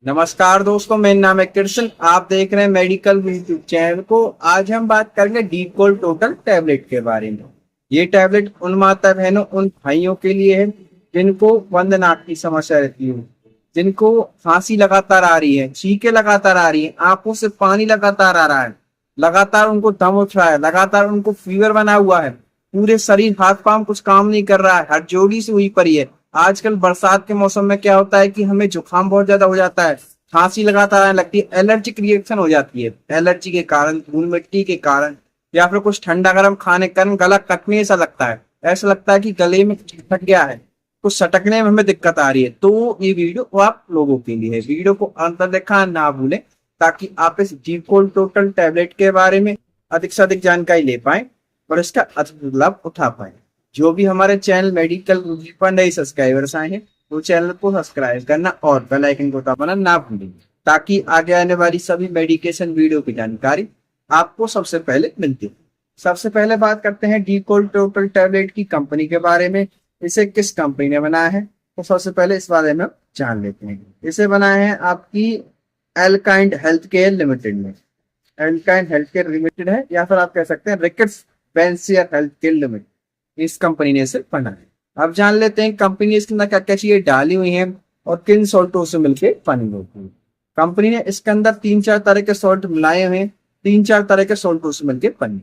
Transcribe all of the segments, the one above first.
नमस्कार दोस्तों, मेरा नाम है कृष्ण। आप देख रहे हैं मेडिकल यूट्यूब चैनल को। आज हम बात करेंगे डीकोल टोटल टैबलेट के बारे में। ये टैबलेट उन माता बहनों, उन भाइयों के लिए है जिनको बंद नाक की समस्या रहती है, जिनको खांसी लगातार आ रही है, छींकें लगातार आ रही है, आंखों से पानी लगातार आ रहा है, लगातार उनको दम उठ रहा है, लगातार उनको फीवर बना हुआ है, पूरे शरीर हाथ पांव कुछ काम नहीं कर रहा है, हर जोड़ी से हुई पड़ी है। आजकल बरसात के मौसम में क्या होता है कि हमें जुकाम बहुत ज्यादा हो जाता है, खांसी लगातार आने लगती है, एलर्जिक रिएक्शन हो जाती है। एलर्जी के कारण, धूल मिट्टी के कारण, या फिर कुछ ठंडा गर्म खाने के कारण गला कटने सा लगता है, ऐसा लगता है कि गले में फट गया है, कुछ सटकने में हमें दिक्कत आ रही है। तो ये वीडियो आप लोगों के लिए है। वीडियो को अंत तक देखना ना भूलें ताकि आप इस डीकोल टोटल टैबलेट के बारे में अधिक से अधिक जानकारी ले पाए और इसका अधिक लाभ उठा पाए। जो भी हमारे चैनल मेडिकल पर नए सब्सक्राइबर्स आए हैं वो चैनल को सब्सक्राइब करना और बेल आइकन को दबाना ना भूलें ताकि आगे आने वाली सभी मेडिकेशन वीडियो की जानकारी आपको सबसे पहले मिलती है। सबसे पहले बात करते हैं डीकोल टोटल टैबलेट की कंपनी के बारे में। इसे किस कंपनी ने बनाया है तो सबसे पहले इस बारे में जान लेते हैं। इसे बनाया है आपकी एलकाइंड हेल्थ केयर लिमिटेड ने। एलकाइंड हेल्थ केयर लिमिटेड है, या फिर आप कह सकते हैं रिकेट्स बेंसियर हेल्थ केयर लिमिटेड। इस कंपनी ने इसे बनाया। अब जान लेते हैं कंपनी इसके अंदर क्या क्या चीजें डाली हुई हैं और किन सॉल्टों से मिलकर बनी होती है। कंपनी ने इसके अंदर 3-4 तरह के सॉल्ट मिलाए हुए हैं, 3-4 तरह के सॉल्टों से मिलकर बनी।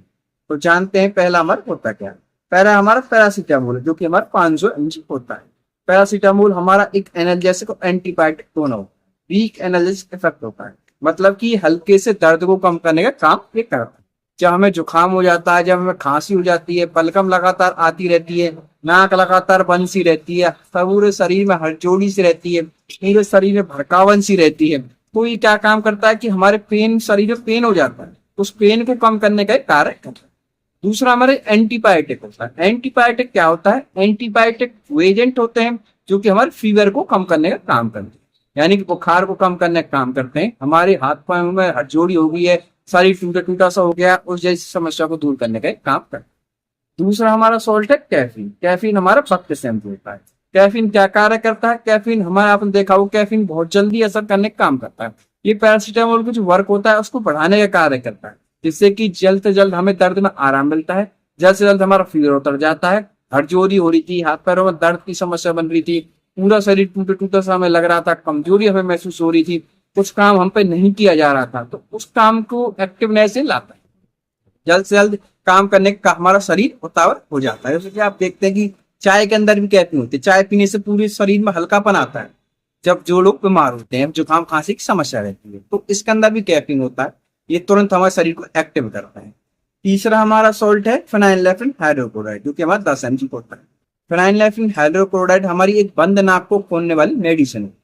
तो जानते हैं पहला हमारा होता क्या है। पहला हमारा पैरासीटामोल है, जो कि हमारा 500 mg होता है। पैरासीटामोल हमारा एक एनाल्जेसिक और एंटीबायोटिक दोनों, वीक एनाल्जेसिक इफेक्ट होता है, मतलब कि हल्के से दर्द को कम करने का काम ये करता है। जब हमें जुकाम हो जाता है, जब हमें खांसी हो जाती है, बलगम लगातार आती रहती है, नाक लगातार बंद सी रहती है, पूरे शरीर में हड़चोड़ी सी रहती है, पूरे शरीर में भड़कावन सी रहती है, तो ये क्या काम करता है कि हमारे पेन, शरीर में पेन हो जाता है, उस पेन को कम करने का कार्य करता है। दूसरा हमारे एंटीबायोटिक होता है। एंटीबायोटिक क्या होता है? एंटीबायोटिक वो एजेंट होते हैं जो कि हमारे फीवर को कम करने का काम करते हैं, यानी कि बुखार को कम करने का काम करते हैं। हमारे हाथ पांव में हड़चोड़ी हो गई है, शरीर टूटा टूटा सा हो गया, उस जैसी समस्या को दूर करने का काम करते हैं। दूसरा हमारा सॉल्ट है कैफीन। कैफीन हमारा भक्त शैम्पू होता है। कैफीन क्या कार्य करता है? कैफीन हमारा, आपने देखा हो, कैफीन बहुत जल्दी असर करने का काम करता है। ये पैरासीटामोल का जो वर्क होता है उसको बढ़ाने का कार्य करता है, जिससे कि जल्द से जल्द हमें दर्द में आराम मिलता है, जल्द से जल्द हमारा फीवर उतर जाता है। हड़चोरी हो रही थी, हाथ पैरों में दर्द की समस्या बन रही थी, पूरा शरीर टूटा टूटा सा हमें लग रहा था, कमजोरी हमें महसूस हो रही थी, कुछ काम हम पे नहीं किया जा रहा था, तो उस काम को एक्टिवनेस से लाता है, जल्द से जल्द काम करने का हमारा शरीर उतावल हो जाता है। जैसे कि आप देखते हैं कि चाय के अंदर भी कैफीन होती है। चाय पीने से पूरे शरीर में हल्कापन आता है। जब जो लोग बीमार होते हैं, जुकाम खांसी की समस्या रहती है, तो इसके अंदर भी कैफीन होता है, ये तुरंत हमारे शरीर को एक्टिव करता है। तीसरा हमारा सॉल्ट है फेनाइलएल्फिन हाइड्रोक्लोराइड, जो कि हमारा 10 mg होता है। फेनाइलएल्फिन हाइड्रोक्लोराइड हमारी एक बंद नाक को खोलने वाली मेडिसिन है।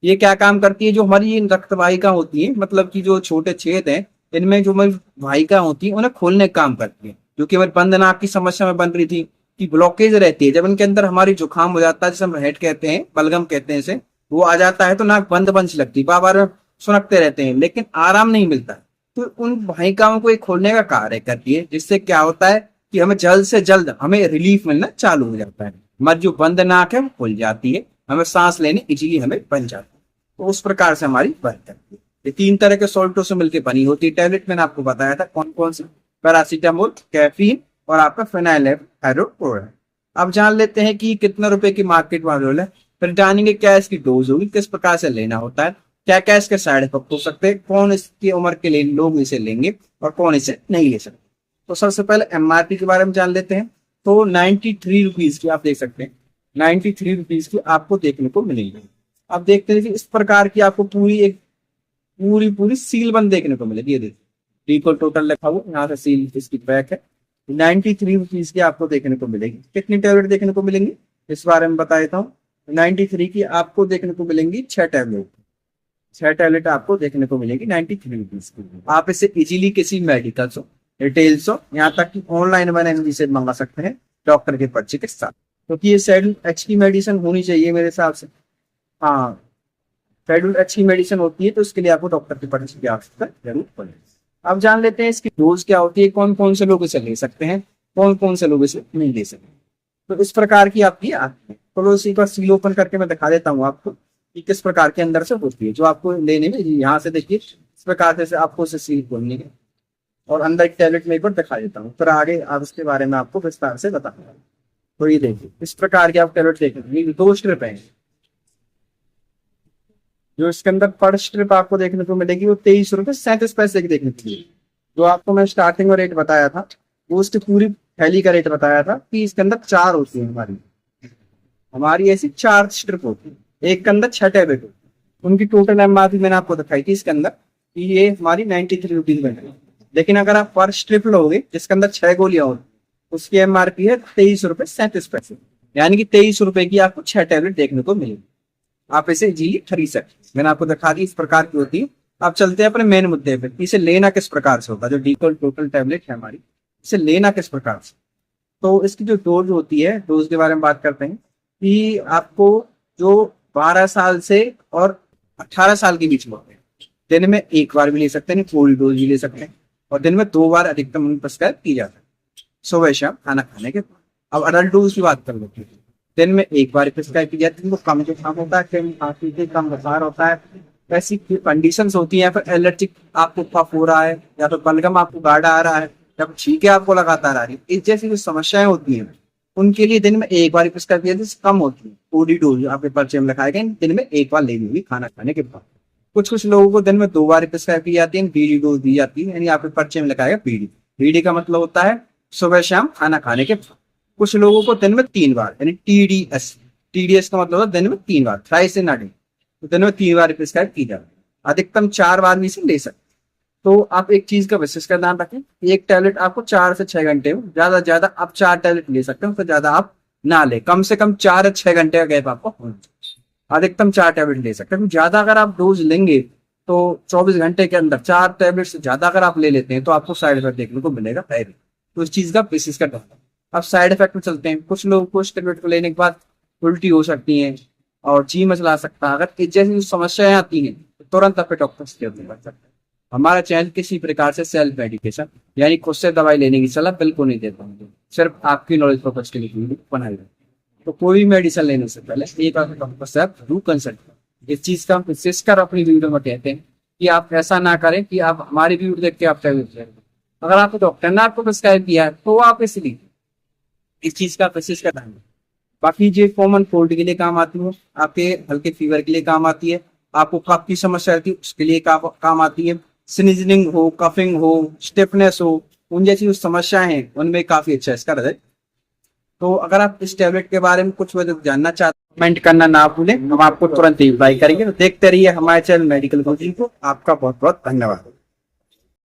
ये क्या काम करती है? जो हमारी रक्त वाहिका होती है, मतलब कि जो छोटे छेद हैं, इनमें जो हमारी वाहिका होती है उन्हें खोलने का काम करती है, जो कि हमारी बंद नाक की समस्या में बन रही थी कि ब्लॉकेज रहती है। जब इनके अंदर हमारी जुकाम हो जाता है, जिसे हम हेड कहते हैं, बलगम कहते हैं इसे, वो आ जाता है तो नाक बंद बंद सी लगती है, बार बार सुनकते रहते हैं लेकिन आराम नहीं मिलता। तो उन वाहिकाओं को एक खोलने का कार्य करती है, जिससे क्या होता है कि हमें जल्द से जल्द हमें रिलीफ मिलना चालू हो जाता है। हमारी जो बंद नाक है वो खुल जाती है, हमें सांस लेने इजीली हमें बन जाती है। तो उस प्रकार से हमारी वर्क करती है। ये 3 तरह के सॉल्टों से मिलकर बनी होती है टैबलेट। मैंने आपको बताया था कौन कौन से, पैरासीटामोल, कैफीन और आपका फेनाइलएल्फिन हाइड्रोक्लोराइड। अब जान लेते हैं कि कितने रुपए की मार्केट वैल्यू है, फिर जानेंगे क्या इसकी डोज होगी, किस प्रकार से लेना होता है, क्या क्या इसके साइड इफेक्ट हो सकते हैं, कौन इसकी उम्र के लिए लोग इसे लेंगे और कौन इसे नहीं ले सकते। तो सबसे पहले एमआरपी के बारे में जान लेते हैं। तो 93 रुपीज की आप देख सकते हैं, 93 रुपीज की आपको देखने को मिलेगी। अब देखते हैं कि इस प्रकार की आपको पूरी सील बंद देखने को मिलेगी। ये देखिए डीकोल टोटल लिखा हुआ, यहाँ से सील इसकी पैक है। 93 रुपीज की आपको देखने को मिलेगी। कितनी टैबलेट देखने को मिलेंगी इस बारे में बता देता हूँ। 93 की आपको देखने को मिलेंगी 6 टैबलेट। 6 टैबलेट आपको देखने को मिलेगी 93 रुपीज की। आप इसे इजीली किसी मेडिकल हो, रिटेल्स हो, यहाँ तक कि ऑनलाइन मैंने इसे मंगा सकते हैं डॉक्टर के पर्चे के साथ, क्योंकि ये शेड्यूल एच की मेडिसिन होनी चाहिए मेरे हिसाब से। हाँ, शेड्यूल अच्छी मेडिसिन होती है तो उसके लिए आपको डॉक्टर की पर्ची की आवश्यकता जरूर पड़ेगी। अब जान लेते हैं इसकी डोज क्या होती है, कौन कौन से लोग इसे ले सकते हैं, कौन कौन से लोग इसे नहीं ले सकते। तो इस प्रकार की आपकी आती है। तो इसी का सील ओपन करके मैं दिखा देता हूँ आपको। कि किस प्रकार के अंदर से होती है, जो आपको लेने में यहाँ से देखिए इस प्रकार से आपको उसे सील खोलनी है और अंदर की टैबलेट में एक बार दिखा देता हूँ, फिर आगे आप उसके बारे में आपको विस्तार से बताऊंगा। तो ये देखिए इस प्रकार की आप टैबलेट देखेंगे, 2 स्ट्रिप है जो इसके अंदर पर स्ट्रिप आपको देखने को मिलेगी वो 23 रुपये 37 पैसे की देखने को मिलेगी। जो आपको मैं स्टार्टिंग में रेट बताया था वो उसकी पूरी थैली का रेट बताया था कि इसके अंदर 4 होती है हमारी ऐसी 4 स्ट्रिप होती है, एक के अंदर 6 टैबलेट होती है। उनकी टोटल एमआरपी मैंने आपको दिखाई थी इसके अंदर कि ये हमारी 93 रुपीज बन रही है। लेकिन अगर आप पर स्ट्रिप लोगे जिसके अंदर 6 गोलियां होती उसकी एमआरपी है 23 रुपये 37 पैसे, यानी कि 23 रुपए की आपको 6 टैबलेट देखने को मिलेगी। आप इसे इजीली खरीद सकते हैं, मैंने आपको दिखा दी इस प्रकार की होती है। अब चलते हैं अपने मेन मुद्दे पे, इसे लेना किस प्रकार से होता है। जो डीकोल टोटल टैबलेट है हमारी, इसे लेना किस प्रकार से, तो इसकी जो डोज होती है, डोज के बारे में बात करते हैं कि आपको जो 12 साल से और 18 साल के बीच में होते हैं दिन में एक बार भी ले सकते हैं, पूरी डोज भी ले सकते हैं और दिन में 2 बार अधिकतम प्रिस्क्राइब की जाती है, सुबह शाम खाना खाने के बाद। अब अडल्ट डोज की बात कर लेते हैं, दिन में एक बार प्रिस्क्राइब की जाती है। इनको कम जुकाम होता है, कम खांसी से कम बुखार होता है, ऐसी कंडीशंस होती हैं, फिर एलर्जिक आपको कफ हो रहा है या तो बलगम आपको गाढ़ा आ रहा है या छींके आपको लगातार आ रही है, इस जैसी जो समस्याएं होती हैं उनके लिए दिन में एक बार प्रिस्क्राइब किया जाती है, कम होती है। पूरी डोज आपके पर्चे में लिखाए गए दिन में एक बार लेनी हुई खाना खाने के बाद। कुछ लोगों को दिन में 2 बार प्रिस्क्राइब की जाती है, बीडी डोज दी जाती है, यानी आपके पर्चे में लिखाएगा बीडी। बीडी का मतलब होता है सुबह शाम खाना खाने के बाद। कुछ लोगों को दिन में 3 बार यानी टीडीएस, टीडीएस का मतलब है दिन में 3 बार, थ्राइस इन अ डे, तो दिन में 3 बार प्रिस्क्राइब की जाती है, अधिकतम 4 बार भी इसे ले सकते। तो आप एक चीज का विशेष का ध्यान रखें, एक टैबलेट आपको 4 से 6 घंटे में ज्यादा से ज्यादा आप 4 टैबलेट ले सकते हैं, उससे ज्यादा आप ना ले, कम से कम 4 या 6 घंटे का गैप आपको होना चाहिए। अधिकतम 4 टैबलेट ले सकते हैं, ज्यादा अगर आप डोज लेंगे तो 24 घंटे के अंदर 4 टैबलेट से ज्यादा अगर आप ले लेते हैं तो आपको साइड इफेक्ट देखने को मिलेगा है। तो इस चीज का विशेष का ध्यान। अब साइड इफेक्ट में चलते हैं। कुछ लोगों को इस टैबलेट को लेने के बाद उल्टी हो सकती है और जी मचला सकता है। अगर इस जैसी समस्याएं आती हैं तो तुरंत अपने डॉक्टर से कर सकते हैं। हमारा चैनल किसी प्रकार से सेल्फ मेडिकेशन यानी खुद से दवाई लेने की सलाह बिल्कुल नहीं देता हूँ, सिर्फ आपकी नॉलेज पर्पज के लिए बनाई है। तो कोई भी मेडिसिन लेने से पहले एक बार डॉक्टर से आप जरूर कंसल्ट करें। इस चीज का हम विशेषकर अपनी वीडियो में कहते हैं कि आप ऐसा ना करें कि आप हमारी वीडियो देख के आप टैबलेट लें। अगर आपको डॉक्टर ने आपको प्रिस्क्राइब किया है तो आप इसलिए इस चीज का विशेष का ध्यान। बाकी जो कॉमन कोल्ड के लिए काम आती है, आपके हल्के फीवर के लिए काम आती है, आपको कफ की समस्या रहती है उसके लिए काम आती है, स्नीजिंग हो, कफिंग हो, स्टिफनेस हो, उन जैसी जो समस्याएं हैं उनमें काफी अच्छा इसका रिजल्ट। तो अगर आप इस टैबलेट के बारे में कुछ वजह जानना चाहते हैं कमेंट करना ना भूलें, हम आपको तुरंत ही रिप्लाई करेंगे। तो देखते रहिए हमारे चैनल मेडिकल कोचिंग को। आपका बहुत बहुत धन्यवाद।